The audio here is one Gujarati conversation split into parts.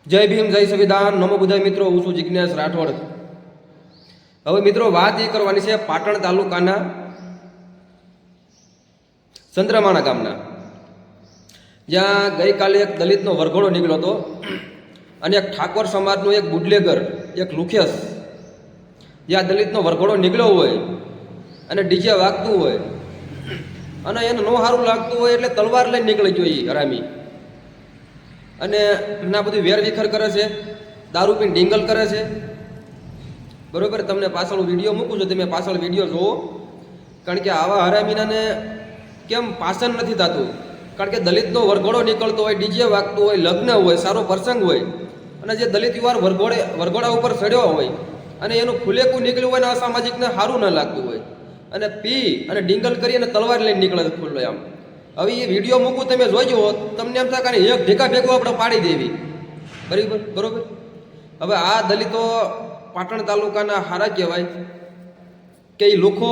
જય ભીમ, જય સંવિધાન, નમો બુદ્ધાય. મિત્રો, હું છું જિજ્ઞેશ રાઠોડ. હવે મિત્રો વાત એ કરવાની છે પાટણ તાલુકાના સંત્રમાણા ગામના, જ્યાં ગઈકાલે એક દલિતનો વરઘોડો નીકળ્યો હતો અને એક ઠાકોર સમાજનો એક બુડલેગર, એક લુખેસ, જ્યાં દલિતનો વરઘોડો નીકળ્યો હોય અને ડીજે વાગતું હોય અને એને ન સારું લાગતું હોય એટલે તલવાર લઈને નીકળી જોઈએ હરામી, અને એના બધું વેરવિખર કરે છે, દારૂ પીને ડીંગલ કરે છે. બરોબર, તમને પાછળ વિડીયો મૂકું છું, તમે પાછળ વિડીયો જુઓ. કારણ કે આવા હરામીનાને કેમ પાસન નથી થતું? કારણ કે દલિતનો વરઘોડો નીકળતો હોય, ડીજે વાગતું હોય, લગ્ન હોય, સારો પ્રસંગ હોય, અને જે દલિત યુવાન વરઘોડા ઉપર ચડ્યો હોય અને એનું ફુલેકું નીકળ્યું હોય ને અસામાજિકને સારું ન લાગતું હોય અને પી અને ડીંગલ કરી અને તલવાર લઈને નીકળે ખુલ્લો આમ. હવે એ વિડીયો મૂકું, તમે જોઈજો, તમને એમ થાય કે એક ઢેકા ભેગું આપણે પાડી દેવી. બરોબર. હવે આ દલિતો પાટણ તાલુકાના હારા કહેવાય કે એ લોકો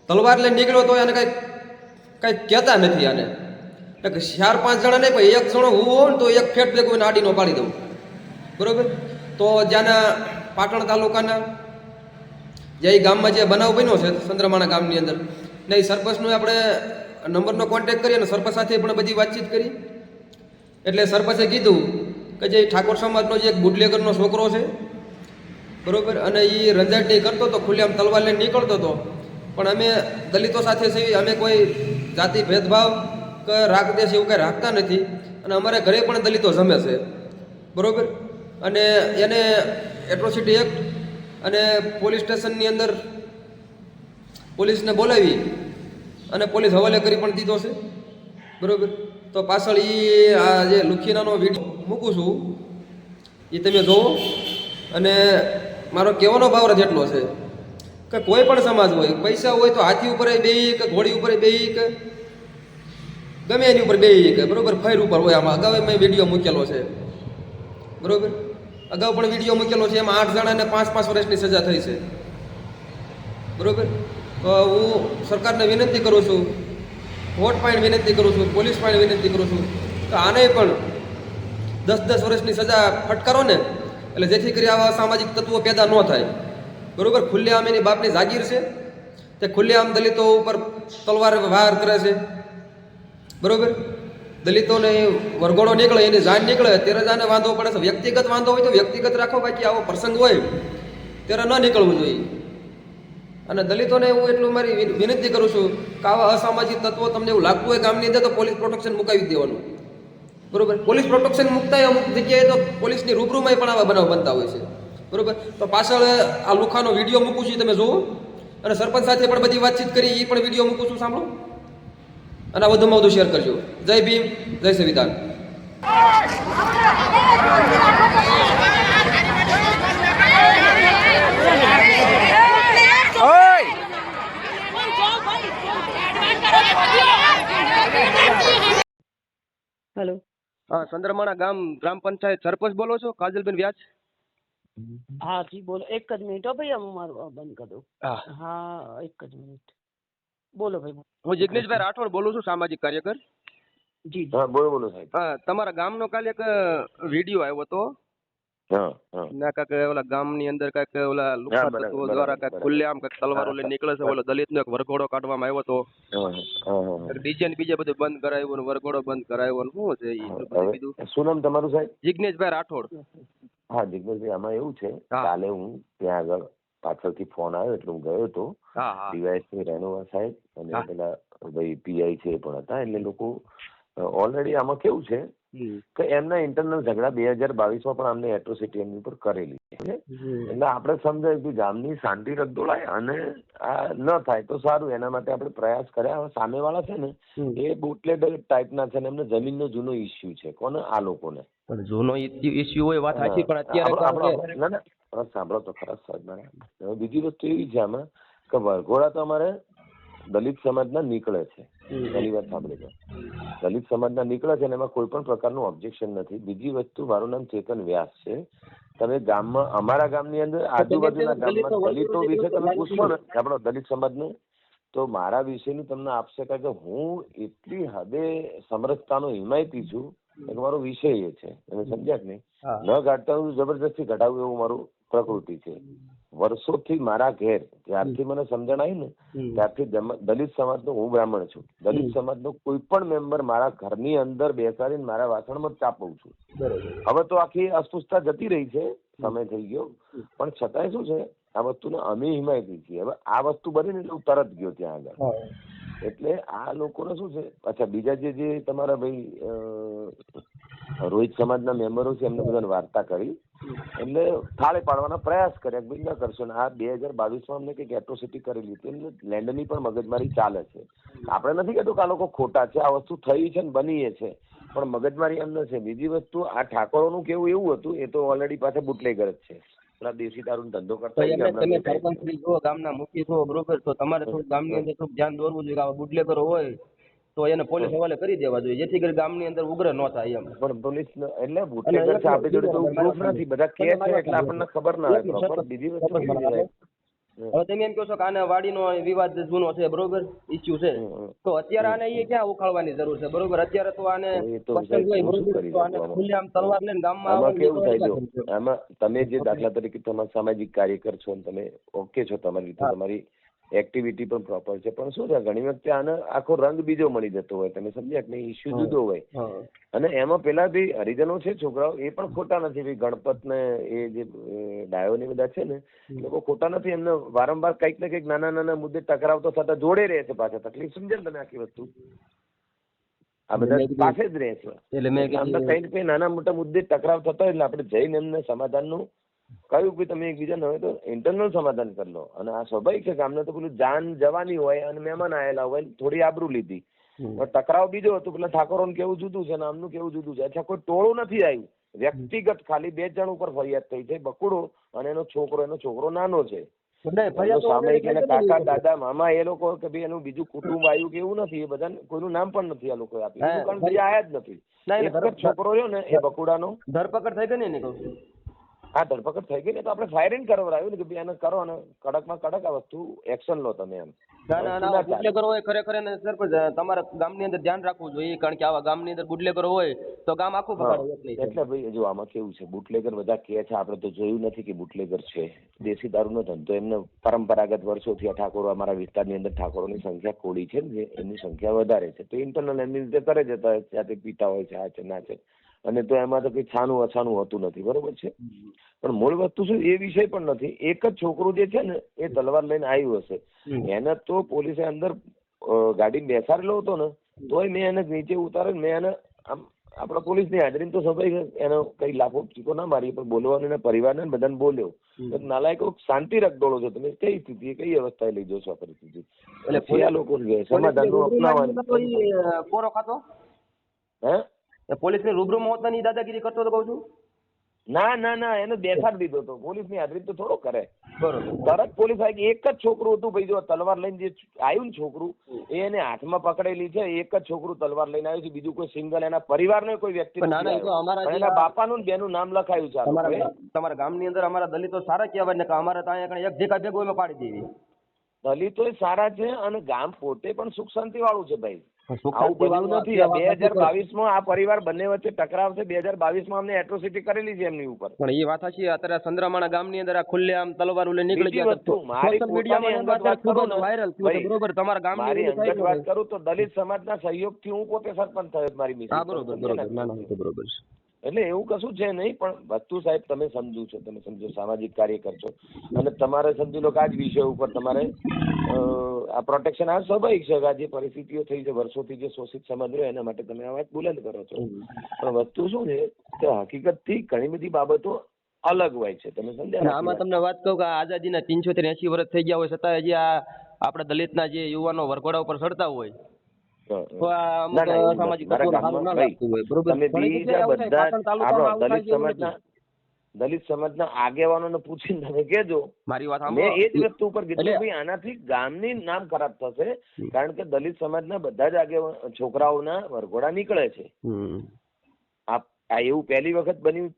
તલવાર લઈને નીકળ્યો તો એને કાંઈ કહેતા નથી. આને 4-5 જણા નહીં, પણ એક જણો હું હોઉં ને તો એક ફેટ ભેગું એને આડીનો પાડી દઉં. બરોબર. તો જ્યાંના પાટણ તાલુકાના જે ગામમાં જે બનાવ બન્યો છે સંત્રમાણા ગામની અંદર, ને એ સરપંચનો આપણે નંબરનો કોન્ટેક્ટ કરી અને સરપંચ સાથે પણ બધી વાતચીત કરી. એટલે સરપંચે કીધું કે જે ઠાકોર સમાજનો જે એક બુડલેગરનો છોકરો છે, બરોબર, અને એ રંજાટણી કરતો હતો, ખુલ્લેઆમ તલવાર લઈને નીકળતો હતો, પણ અમે દલિતો સાથે છીએ, અમે કોઈ જાતિ ભેદભાવ કે રાગદેશ એવું કાંઈ રાખતા નથી, અને અમારે ઘરે પણ દલિતો જમે છે. બરોબર. અને એને એટ્રોસિટી એક્ટ અને પોલીસ સ્ટેશનની અંદર પોલીસને બોલાવી અને પોલીસ હવાલે કરી પણ દીધો છે. બરોબર. તો પાછળ એ આ જે લુખીનાનો વિડીયો મૂકું છું, એ તમે જોવો. અને મારો કહેવાનો ભાવ જ એટલો છે કે કોઈ પણ સમાજ હોય, પૈસા હોય તો હાથી ઉપર બેહી કે ઘોડી ઉપર બેહી કે ગમે એની ઉપર બેહી કે, બરોબર, ફૈર ઉપર હોય. આમાં અગાઉ મેં વિડીયો મૂકેલો છે. બરોબર. અગાઉ પણ વિડીયો મૂકેલો છે, એમાં 8 જણાને 5-5 વર્ષની સજા થઈ છે. બરોબર. તો હું સરકારને વિનંતી કરું છું, કોર્ટ પણ વિનંતી કરું છું, પોલીસ પણ વિનંતી કરું છું કે આને પણ 10-10 વર્ષની સજા ફટકારો ને, એટલે જેથી કરી આવા સામાજિક તત્વો પેદા ન થાય. બરોબર. ખુલ્લેઆમ એની બાપની જાગીર છે, તે ખુલ્લેઆમ દલિતો ઉપર તલવાર વાર કરે છે. બરોબર. દલિતોને વરઘોડો નીકળે, એની જાન નીકળે ત્યારે જાને વાંધો પડે છે. વ્યક્તિગત વાંધો હોય તો વ્યક્તિગત રાખો, બાકી આવો પ્રસંગ હોય ત્યારે ન નીકળવું જોઈએ. અને દલિતોને હું એટલું મારી વિનંતી કરું છું કે આવા અસામાજિક તત્વો તમને એવું લાગતું હોય ગામની અંદર, તો પોલીસ પ્રોટેક્શન મુકાવી દેવાનું. બરોબર. પોલીસ પ્રોટેક્શન મુકતા અમુક જગ્યાએ તો પોલીસની રૂબરૂમાં પણ આવા બનાવ બનતા હોય છે. બરોબર. તો પાછળ આ લુખાનો વિડીયો મૂકું છું, તમે જુઓ. અને સરપંચ સાથે પણ બધી વાતચીત કરી, એ પણ વિડીયો મૂકું છું, સાંભળો. અને વધુમાં વધુ શેર કરજો. જય ભીમ, જય સંવિધાન. હેલો. હા, સંદ્રમાણા ગ્રામ પંચાયત સરપંચ બોલો છો? કાજલબેન વ્યાસ? હા જી બોલો. એક જ મિનિટ હો ભાઈ, હું મારું બંધ કરી દઉં. હા, હા, એક જ મિનિટ. બોલો ભાઈ. હું જિગ્નેશભાઈ રાઠોડ બોલું છું, સામાજિક કાર્યકર. જી હા, બોલો સાહેબ. હા, તમારા ગામનો કાલે એક વિડીયો આવ્યો હતો. હા હા ના કાંઈક ઓલા ગામની અંદર કાંઈક ઓલા લુખા બરાબર, તત્વો બરાબર, દ્વારા કાંઈક બરાબર. ખુલ્લેઆમ કાંઈક તલવારો લઈને નીકળે છે. ઓલો દલિતનો એક વરઘોડો કાઢવામાં આવ્યો હતો. હા. ડીજે ને બીજે બધું બંધ કરાવ્યું ને વરઘોડો બંધ કરાવ્યો ને શું છે એ બધું હવે કીધું. શું નામ તમારું સાહેબ? જિગ્નેશભાઈ રાઠોડ. હા, જિગ્નેશભાઈ, આમાં એવું છે, હા. કાલે હું ત્યાં આગળ પાછળથી ફોન આવ્યો એટલે હું ગયો હતો. હા હા ડીવાયએસપી રેનોવા સાહેબ અને હા. પેલા ભાઈ પીઆઈ છે એ પણ હતા. એટલે લોકો ઓલરેડી આમાં કેવું છે કે એમના ઇન્ટરનલ ઝઘડા 2022માં પણ અમને એટ્રોસિટી એમની ઉપર કરેલી છે. એટલે આપણે સમજાય કે ગામની શાંતિ રગદોળાય અને આ ન થાય તો સારું, એના માટે આપણે પ્રયાસ કર્યા. હવે સામેવાળા છે ને એ બુટલેગર ટાઈપના છે ને એમને જમીનનો જૂનો ઇસ્યુ છે. કોને? આ લોકોને. પણ જૂનો ઇસ્યુ હોય વાત સાચી, પણ અત્યારે ના ના, સાંભળો તો ખરા સાહેબ મારા. હવે બીજી વસ્તુ એવી છે આમાં કે વરઘોડા તો અમારે દલિત સમાજના નીકળે છે. પહેલી વાત સાંભળી લો, દલિત સમાજના નીકળે છે ને એમાં કોઈ પણ પ્રકારનું ઓબ્જેક્શન નથી. બીજી વસ્તુ, મારું નામ ચેતન વ્યાસ છે. તમે ગામમાં, અમારા ગામની અંદર આજુબાજુના ગામમાં દલિતો વિશે તમે પૂછશો ને આપણો દલિત સમાજને, તો મારા વિશેની તમને આપશે. કારણ કે હું એટલી હદે સમરસતાનો હિમાયતી છું એટલે મારો વિષય એ છે, તમે સમજ્યા કે નહીં? હા. ન ગાંઠતા હું જબરજસ્તી ઘટાડું એવું મારું પ્રકૃતિ છે. વર્ષોથી મારા ઘેર જ્યારથી મને સમજણ આવી ને ત્યારથી દલિત સમાજનો, હું બ્રાહ્મણ છું, દલિત સમાજનો કોઈ પણ મેમ્બર મારા ઘરની અંદર બેસાડીને મારા વાસણમાં જ ચાપવું છું. હવે તો આખી અસ્પૃશ્યતા જતી રહી છે, સમય થઈ ગયો, પણ છતાંય શું છે, આ વસ્તુને અમે હિમાયતી છીએ. હવે આ વસ્તુ બની ને એટલે હું તરત ગયો ત્યાં આગળ. એટલે આ લોકોને શું છે, અચ્છા બીજા જે તમારા ભાઈ રોહિત સમાજના મેમ્બરો છે એમને બધાને વાર્તા કરી એટલે થાળે પાડવાનો પ્રયાસ કર્યા, ભાઈ ન કરશો ને. આ 2022માં અમને કંઈક એટ્રોસિટી કરેલી હતી, એમને લેન્ડની પણ મગજમારી ચાલે છે. આપણે નથી કહેતું કે આ લોકો ખોટા છે, આ વસ્તુ થઈ છે ને બની છે, પણ મગજમારી એમને છે. બીજી વસ્તુ, આ ઠાકોરોનું કેવું એવું હતું, એ તો ઓલરેડી પાસે બુટલેગર જ છે, પેલા દેશી દારૂનો ધંધો કરતા હોય. તમે સરપંચ છો, ગામના મુખી છો, બરોબર, તો તમારે થોડું ગામની અંદર થોડું ધ્યાન દોરવું જોઈએ કે આવા બુટલેગરો હોય તો એને પોલીસ હવાલે કરી દેવા જોઈએ, જેથી કરી ગામની અંદર ઉગ્ર ન થાય એમ. પણ પોલીસ એટલે બુટલેગર છે આપણી જોડે તો પ્રૂફ નથી, બધા કે છે એટલે આપણને ખબર ના હોય પ્રોપર. બીજી વસ્તુ કેવી છે, હવે તમે એમ કહો છો કે આને વાડીનો વિવાદ જૂનો છે, બરોબર, ઇસ્યુ છે, તો અત્યારે આને એ ક્યાં ઉખાડવાની જરૂર છે, બરોબર? અત્યારે તો આને પસંદ હોય, બરોબર, તો આને ખુલ્લેઆમ તલવાર લઈને ગામમાં આમાં કેવું થાય, જો આમાં તમે જે દાખલા તરીકે તમારા સામાજિક કાર્યકર છો ને તમે ઓકે છો, તમારી રીતે તમારી એક્ટિવિટી પણ પ્રોપર છે, પણ શું છે ઘણી વખતે આને આખો રંગ બીજો મળી જતો હોય, તમે સમજ્યા કે નહીં? ઇસ્યુ જુદો હોય. અને એમાં પેલા ભાઈ હરિજનો છે છોકરાઓ, એ પણ ખોટા નથી. ભાઈ ગણપત ને એ જે ડાયો ને બધા છે ને, લોકો ખોટા નથી. એમને વારંવાર કંઈક ને કંઈક નાના નાના મુદ્દે ટકરાવ તો થતા જોડે રહે છે પાછા. તકલીફ સમજે ને તમે આખી વસ્તુ? આ બધા પાસે જ રહે છે. એટલે કઈ કઈ નાના મોટા મુદ્દે ટકરાવ થતો હોય એટલે આપણે જઈને એમને સમાધાનનું કહ્યું કે તમે એકબીજાને હવે તો ઇન્ટરનલ સમાધાન કરી લો. અને આ સ્વાભાવિક છે કે આમને તો પેલું જાન જવાની હોય અને મહેમાન આવેલા હોય, થોડી આબરૂ લીધી, પણ ટકરાવ બીજો હતો. પેલા ઠાકોરોને કેવું જુદું છે ને આમનું કેવું જુદું છે. અચ્છા, કોઈ ટોળું નથી આવ્યું, વ્યક્તિગત ખાલી 2 જણ ઉપર ફરિયાદ થઈ છે, બકુડો અને એનો છોકરો નાનો છે. સામાયિક એના કાકા દાદા મામા એ લોકો કે ભાઈ એનું બીજું કુટુંબ આવ્યું કે એવું નથી, એ બધા કોઈનું નામ પણ નથી આ લોકો આપ્યું, કારણ બીજા આયા જ નથી. એક જ છોકરો રહ્યો ને એ બકુડાનો. ધરપકડ થઈ ગઈ ને કહું છું? હા, ધરપકડ થઈ ગઈ ને, તો આપણે ફાયરિંગ કરાવડાવ્યું ને કે ભાઈ એને કરો અને કડકમાં કડક આ વસ્તુ એક્શન લો તમે એમ. બુટલેગરો હોય ખરેખર એને સરપંચ તમારા ગામની અંદર ધ્યાન રાખવું જોઈએ, કારણ કે આવા ગામની અંદર બુટલેગરો હોય તો ગામ આખું બગાડે. એટલે ભાઈ જો આમાં કેવું છે, બુટલેગર બધા કહે છે, આપણે તો જોયું નથી કે બુટલેગર છે. દેશી દારૂનો ધંધો એમને પરંપરાગત વર્ષોથી ઠાકોરો, અમારા વિસ્તારની અંદર ઠાકોરોની સંખ્યા કોડી છે ને, એમની સંખ્યા વધારે છે, તો ઇન્ટરનલ એમની રીતે કરે છે, ત્યાંથી પીતા હોય છે, આ છે ના છે. અને તો એમાં તો કઈ છાનું અછાનું હોતું નથી, બરોબર છે. પણ મૂળ વસ્તુ શું, એ વિષય પણ નથી. એક જ છોકરું જે છે ને એ તલવાર લઈને આવ્યું હશે, એને તો પોલીસે અંદર ગાડી બેસાડેલો હતો ને, તોય મેં એને નીચે ઉતારે, મેં એને આમ આપણા પોલીસની હાજરી તો સભાઈ એનો કઈ લાફો ચીકો ના મારી, પણ બોલવાનું એના પરિવારને બધાને બોલ્યો. નાલાયકો શાંતિ રખડોળો છો તમે, કઈ સ્થિતિ કઈ અવસ્થાએ લઈ જશો આ પરિસ્થિતિ? એટલે આ લોકો સમાધાનનું અપનાવવાનું પોરો ખાતો પોલીસ ની રૂબરૂમાં હોતા ની દાદાગીરી કરતો તો કહું છું. ના ના ના, એને બેસાડી દીધો હતો. પોલીસ ની હાજરી તો થોડો કરે. તરત પોલીસ આવી. એક જ છોકરું હતું ભાઈ, જો તલવાર લઈને જે આવ્યું ને છોકરું, એને હાથમાં પકડેલી છે. એક જ છોકરું તલવાર લઈને આવ્યું છે, બીજું કોઈ સિંગલ એના પરિવારનો કોઈ વ્યક્તિ એના બાપાનું બેનું નામ લખાયું છે. તમારા ગામની અંદર અમારા દલિતો સારા કહેવાય ને, અમારે ત્યાં એક જેકા ભેગો એમાં પાડી દેવી. દલિતો સારા છે અને ગામ પોતે પણ સુખ શાંતિ વાળું છે ભાઈ. આવું બન્યું નથી. 2022માં આ પરિવાર બંને વચ્ચે ટકરાવ છે. 2022માં અમને એટ્રોસિટી કરેલી છે એમની ઉપર. પણ એ વાત છે, અત્યારે સંદ્રામાના ગામની અંદર આ ખુલ્લેઆમ તલવારો લઈને નીકળી ગયા. સોશિયલ મીડિયામાં વાત વાયરલ થયું છે, બરોબર? તમારા ગામની મારી અંગત વાત કરું તો દલિત સમાજના સહયોગથી હું પોતે સરપંચ થયો મારી મિસ. બરોબર. એટલે એવું કશું છે નહીં, પણ વસ્તુ સાહેબ તમે સમજો છો, તમે સમજો સામાજિક કાર્યકર છો અને તમારે સમજી લો કે આ જ વિષય ઉપર તમારે આ પ્રોટેક્શન આ સ્વાભાવિક છે. આ જે પરિસ્થિતિઓ થઈ છે વર્ષોથી, જે શોષિત સમાજ રહ્યો એના માટે તમે આ વાત બુલંદ કરો છો. પણ વસ્તુ શું છે કે હકીકતથી ઘણી બધી બાબતો અલગ હોય છે, તમે સમજ્યા? આમાં તમને વાત કહું કે આઝાદીના 75-80 વર્ષ થઈ ગયા હોય છતાં હજી આ આપણા દલિતના જે યુવાનો વરઘોડા ઉપર ચડતા હોય, દલિત સમાજના આગેવાનોને પૂછીને તમે કેજો. મેં એ જ વસ્તુ ઉપર કીધું ભાઈ આનાથી ગામની નામ ખરાબ થશે, કારણ કે દલિત સમાજના બધા જ આગેવાન છોકરાઓના વરઘોડા નીકળે છે. આ એવું પહેલી વખત બન્યું?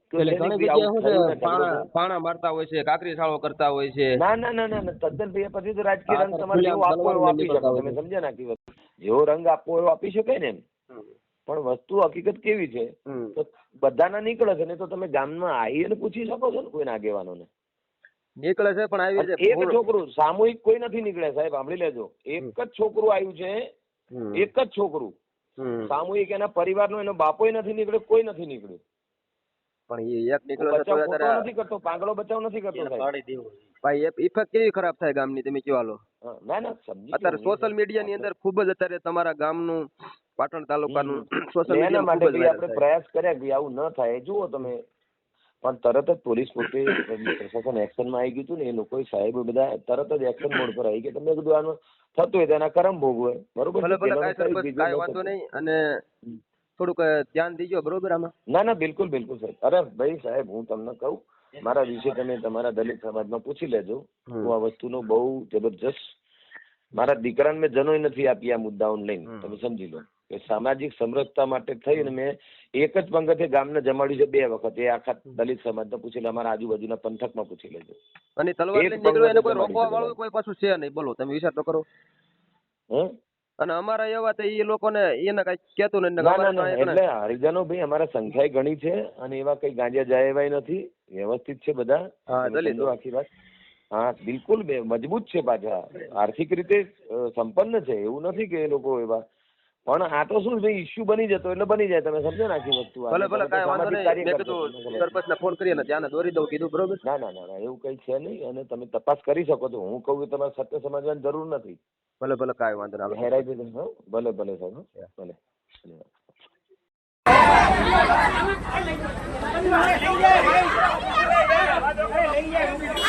પાણા મારતા હોય છે, કાકરી શાળો કરતા હોય છે. ના ના ના ના, તદ્દન ભાઈ પછી તો રાજકીય રંગ તમારે જેવો આપવો એવો આપી શકો, તમે સમજ્યા નાખી વસ્તુ. જેવો રંગ આપવો એવો આપી શકાય ને એમ. પણ વસ્તુ હકીકત કેવી છે તો બધાના નીકળે છે ને તો તમે ગામમાં આવીને પૂછી શકો છો ને કોઈના આગેવાનોને. નીકળે છે પણ આવી અને એક છોકરું સામૂહિક કોઈ નથી નીકળે સાહેબ, સાંભળી લેજો. એક જ છોકરું આવ્યું છે, એક જ છોકરું સામૂહિક, એના પરિવારનો એનો બાપોય નથી નીકળ્યો, કોઈ નથી નીકળ્યું. પણ એ એક નીકળ્યો છે તો બચાવ અત્યારે નથી કરતો, પાંગડો બચાવ નથી કરતો સાહેબ. ભાઈ ઇફેક્ટ કેવી ખરાબ થાય ગામની તમે કયો હાલો. ના ના સમજી અત્યારે સોશિયલ મીડિયા ની અંદર ખૂબ જ અત્યારે તમારા ગામનું પાટણ તાલુકાનું સોશિયલ એના મીડિયા માટે બી આપણે પ્રયાસ કર્યા કે આવું ન થાય. જુઓ તમે, પણ તરત જ પોલીસ પોતે પ્રશાસન એક્શનમાં આવી ગયું હતું ને, એ લોકો સાહેબ બધા તરત જ એક્શન મોડ પર આવી ગયા. તમે કીધું આનું થતું હોય તો એના કરમ ભોગવે, બરોબર. કાંઈ વાંધો નહીં, અને થોડુંક ધ્યાન દીજો બરોબર આમાં. ના ના બિલકુલ બિલકુલ સાહેબ. અરે ભાઈ સાહેબ, હું તમને કહું, મારા વિશે તમે તમારા દલિત સમાજમાં પૂછી લેજો. હું આ વસ્તુનો બહુ જબરજસ્ત, મારા દીકરાને મેં જનોય નથી આપી આ મુદ્દાઓને લઈને. તમે સમજી લો કે સામાજિક સમરસતા માટે થઈને મેં એક જ પંગતે ગામને જમાડ્યું છે 2 વખત. એ આખા દલિત સમાજને પૂછી લે, અમારા આજુબાજુના પંથકમાં પૂછી લેજો. અને તલવાર લઈને નીકળ્યો એને કોઈ રોકવા વાળું કોઈ પાછું છે નહીં. બોલો તમે વિચાર તો કરો. અને અમારા એવા તો એ લોકોને એને કઈ કેતું નથી. એટલે હરિજનો ભાઈ અમારા સંખ્યા ઘણી છે અને એવા કઈ ગાંજા જાય એવાય નથી, વ્યવસ્થિત છે બધા. આખી વાત હા બિલકુલ મજબૂત છે, પાછા આર્થિક રીતે સંપન્ન છે. એવું નથી કે એ લોકો એવા, પણ આ તો શું ભાઈ ઇસ્યુ બની જતો એટલે બની જાય. તમે સમજો ને આખી વસ્તુ. ભલે ભલે કાંઈ વાંધો નહીં. મેં કીધું સરપંચને ફોન કરીને ત્યાં દોરી દઉં કીધું બરોબર. ના ના ના એવું કઈ છે નહીં, અને તમે તપાસ કરી શકો છો. હું કહું તમારે સત્ય સમજવાની જરૂર નથી. ભલે ભલે કાંઈ વાંધો નહીં. હેરાઈ દીધું. ભલે ભલે સાહેબ, ભલે. લઈ જાય